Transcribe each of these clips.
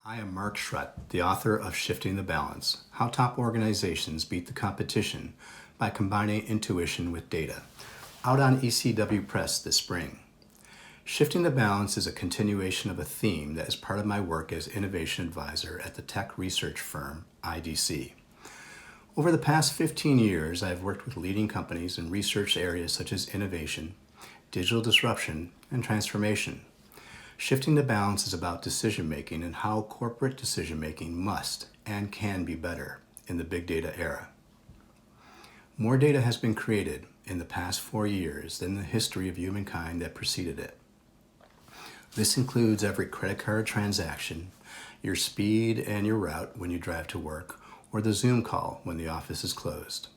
I am Mark Schrutt, the author of Shifting the Balance, How Top Organizations Beat the Competition by Combining Intuition with Data, out on ECW Press this spring. Shifting the Balance is a continuation of a theme that is part of my work as Innovation Advisor at the tech research firm IDC. Over the past 15 years, I have worked with leading companies in research areas such as innovation, digital disruption, and transformation. Shifting the Balance is about decision-making and how corporate decision-making must and can be better in the big data era. More data has been created in the past 4 years than the history of humankind that preceded it. This includes every credit card transaction, your speed and your route when you drive to work, or the Zoom call when the office is closed.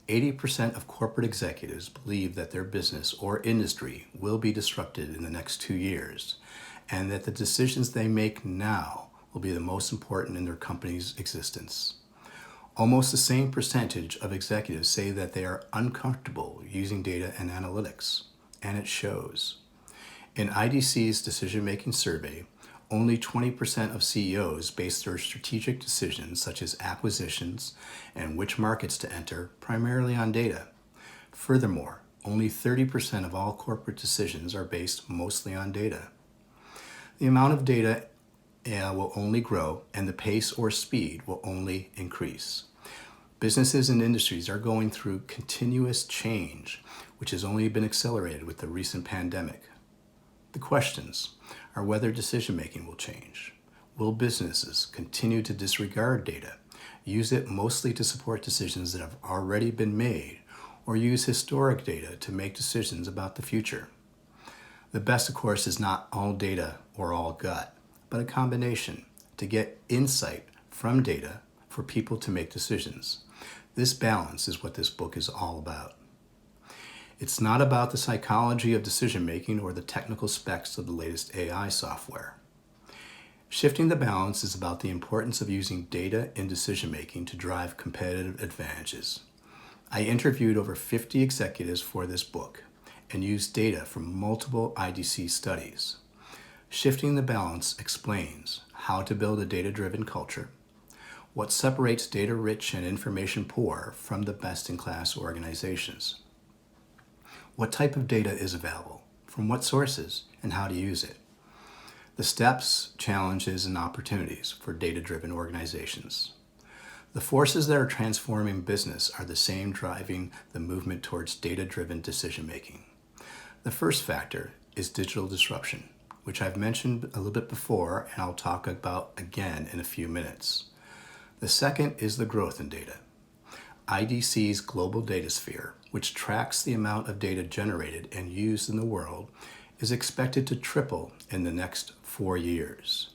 80% of corporate executives believe that their business or industry will be disrupted in the next 2 years, and that the decisions they make now will be the most important in their company's existence. Almost the same percentage of executives say that they are uncomfortable using data and analytics, and it shows. In IDC's decision-making survey, only 20% of CEOs base their strategic decisions, such as acquisitions and which markets to enter, primarily on data. Furthermore, only 30% of all corporate decisions are based mostly on data. The amount of data will only grow, and the pace or speed will only increase. Businesses and industries are going through continuous change, which has only been accelerated with the recent pandemic. The questions are whether decision-making will change. Will businesses continue to disregard data, use it mostly to support decisions that have already been made, or use historic data to make decisions about the future? The best, of course, is not all data or all gut, but a combination to get insight from data for people to make decisions. This balance is what this book is all about. It's not about the psychology of decision-making or the technical specs of the latest AI software. Shifting the Balance is about the importance of using data in decision-making to drive competitive advantages. I interviewed over 50 executives for this book and used data from multiple IDC studies. Shifting the Balance explains how to build a data-driven culture, what separates data-rich and information-poor from the best-in-class organizations, what type of data is available, from what sources, and how to use it. The steps, challenges, and opportunities for data-driven organizations. The forces that are transforming business are the same driving the movement towards data-driven decision-making. The first factor is digital disruption, which I've mentioned a little bit before and I'll talk about again in a few minutes. The second is the growth in data. IDC's Global Data Sphere, which tracks the amount of data generated and used in the world, is expected to triple in the next 4 years.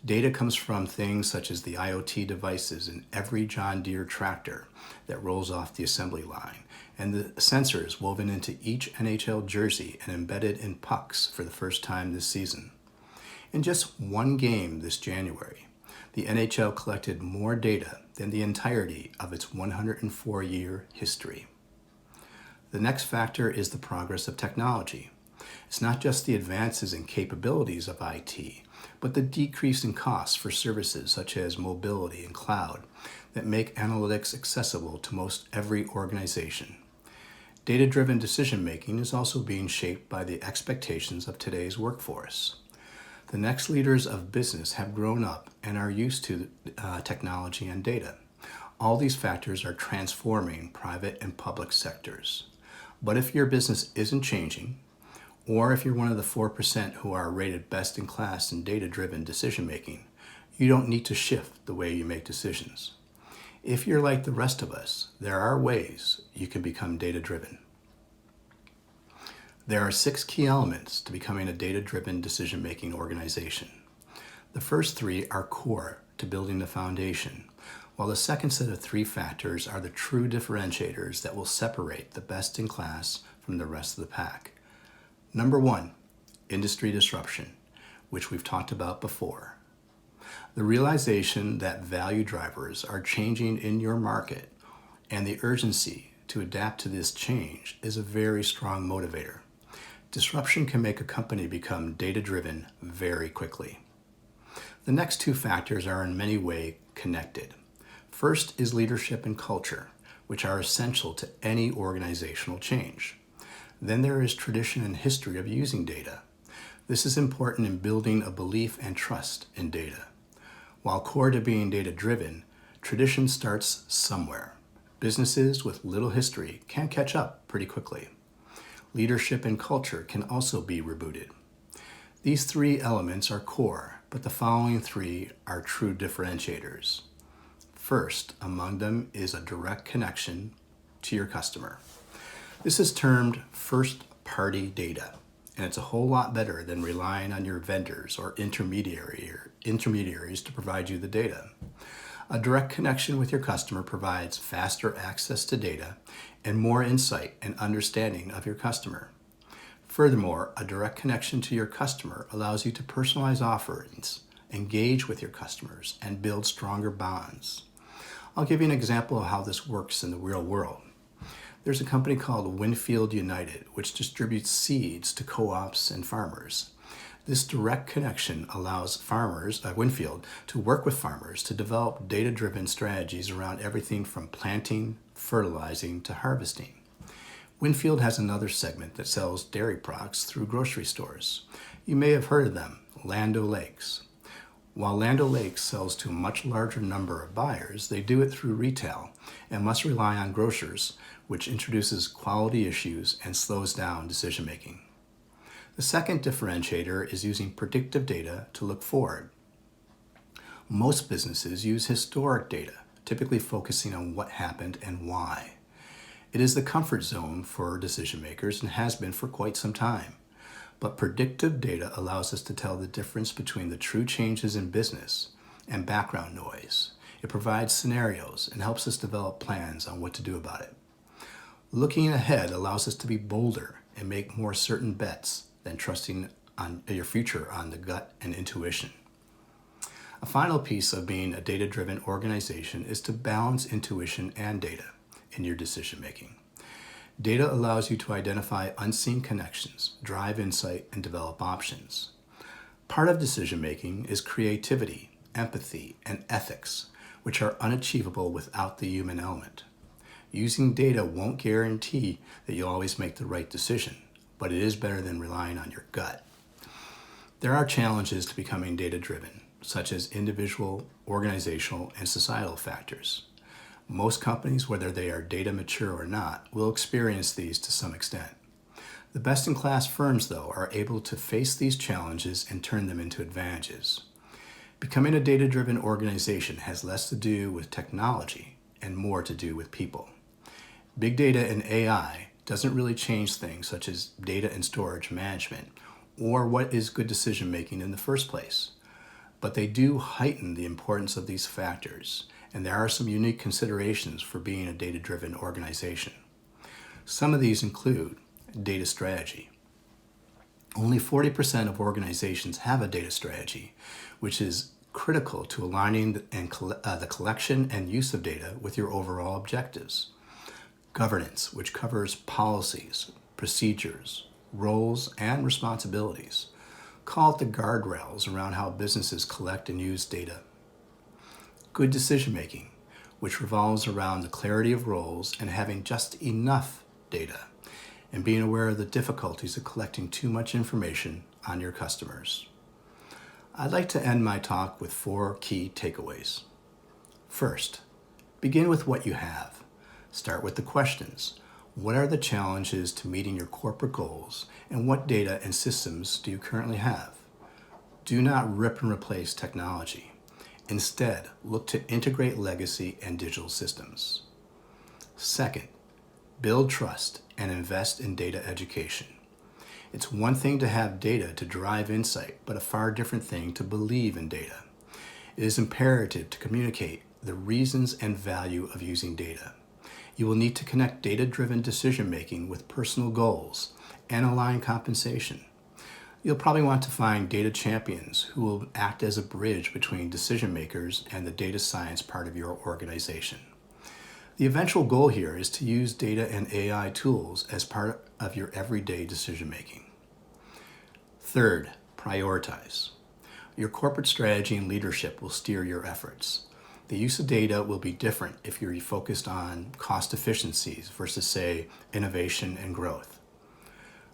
Data comes from things such as the IoT devices in every John Deere tractor that rolls off the assembly line, and the sensors woven into each NHL jersey and embedded in pucks for the first time this season. In just one game this January, the NHL collected more data than the entirety of its 104-year history. The next factor is the progress of technology. It's not just the advances and capabilities of IT, but the decrease in costs for services such as mobility and cloud that make analytics accessible to most every organization. Data-driven decision-making is also being shaped by the expectations of today's workforce. The next leaders of business have grown up and are used to technology and data. All these factors are transforming private and public sectors. But if your business isn't changing, or if you're one of the 4% who are rated best in class in data-driven decision-making, you don't need to shift the way you make decisions. If you're like the rest of us, there are ways you can become data-driven. There are 6 key elements to becoming a data-driven decision-making organization. The first 3 are core to building the foundation, while the second set of 3 factors are the true differentiators that will separate the best in class from the rest of the pack. Number 1, industry disruption, which we've talked about before. The realization that value drivers are changing in your market and the urgency to adapt to this change is a very strong motivator. Disruption can make a company become data-driven very quickly. The next two factors are in many ways connected. First is leadership and culture, which are essential to any organizational change. Then there is tradition and history of using data. This is important in building a belief and trust in data. While core to being data-driven, tradition starts somewhere. Businesses with little history can catch up pretty quickly. Leadership and culture can also be rebooted. These three elements are core, but the following three are true differentiators. First among them is a direct connection to your customer. This is termed first-party data, and it's a whole lot better than relying on your vendors or intermediaries to provide you the data. A direct connection with your customer provides faster access to data and more insight and understanding of your customer. Furthermore, a direct connection to your customer allows you to personalize offerings, engage with your customers, and build stronger bonds. I'll give you an example of how this works in the real world. There's a company called WINFIELD United, which distributes seeds to co-ops and farmers. This direct connection allows WINFIELD, to work with farmers to develop data-driven strategies around everything from planting, fertilizing, to harvesting. WINFIELD has another segment that sells dairy products through grocery stores. You may have heard of them, Land O'Lakes. While Land O'Lakes sells to a much larger number of buyers, they do it through retail and must rely on grocers, which introduces quality issues and slows down decision-making. The second differentiator is using predictive data to look forward. Most businesses use historic data, typically focusing on what happened and why. It is the comfort zone for decision makers and has been for quite some time. But predictive data allows us to tell the difference between the true changes in business and background noise. It provides scenarios and helps us develop plans on what to do about it. Looking ahead allows us to be bolder and make more certain bets than trusting on your future on the gut and intuition. A final piece of being a data-driven organization is to balance intuition and data in your decision-making. Data allows you to identify unseen connections, drive insight, and develop options. Part of decision-making is creativity, empathy, and ethics, which are unachievable without the human element. Using data won't guarantee that you'll always make the right decision, but it is better than relying on your gut. There are challenges to becoming data-driven, such as individual, organizational, and societal factors. Most companies, whether they are data mature or not, will experience these to some extent. The best-in-class firms, though, are able to face these challenges and turn them into advantages. Becoming a data-driven organization has less to do with technology and more to do with people. Big data and AI doesn't really change things such as data and storage management or what is good decision-making in the first place. But they do heighten the importance of these factors, and there are some unique considerations for being a data-driven organization. Some of these include data strategy. Only 40% of organizations have a data strategy, which is critical to aligning the collection and use of data with your overall objectives. Governance, which covers policies, procedures, roles, and responsibilities. Call it the guardrails around how businesses collect and use data. Good decision-making, which revolves around the clarity of roles and having just enough data, and being aware of the difficulties of collecting too much information on your customers. I'd like to end my talk with 4 key takeaways. First, begin with what you have. Start with the questions. What are the challenges to meeting your corporate goals, and what data and systems do you currently have? Do not rip and replace technology. Instead, look to integrate legacy and digital systems. Second, build trust and invest in data education. It's one thing to have data to drive insight, but a far different thing to believe in data. It is imperative to communicate the reasons and value of using data. You will need to connect data-driven decision-making with personal goals and align compensation. You'll probably want to find data champions who will act as a bridge between decision makers and the data science part of your organization. The eventual goal here is to use data and AI tools as part of your everyday decision making. Third, prioritize. Your corporate strategy and leadership will steer your efforts. The use of data will be different if you're focused on cost efficiencies versus, say, innovation and growth.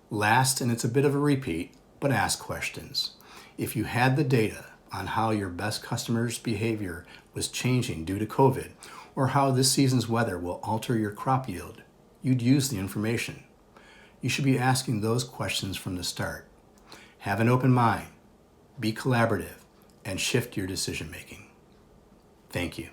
Last, and it's a bit of a repeat, but ask questions. If you had the data on how your best customers' behavior was changing due to COVID, or how this season's weather will alter your crop yield, you'd use the information. You should be asking those questions from the start. Have an open mind, be collaborative, and shift your decision making. Thank you.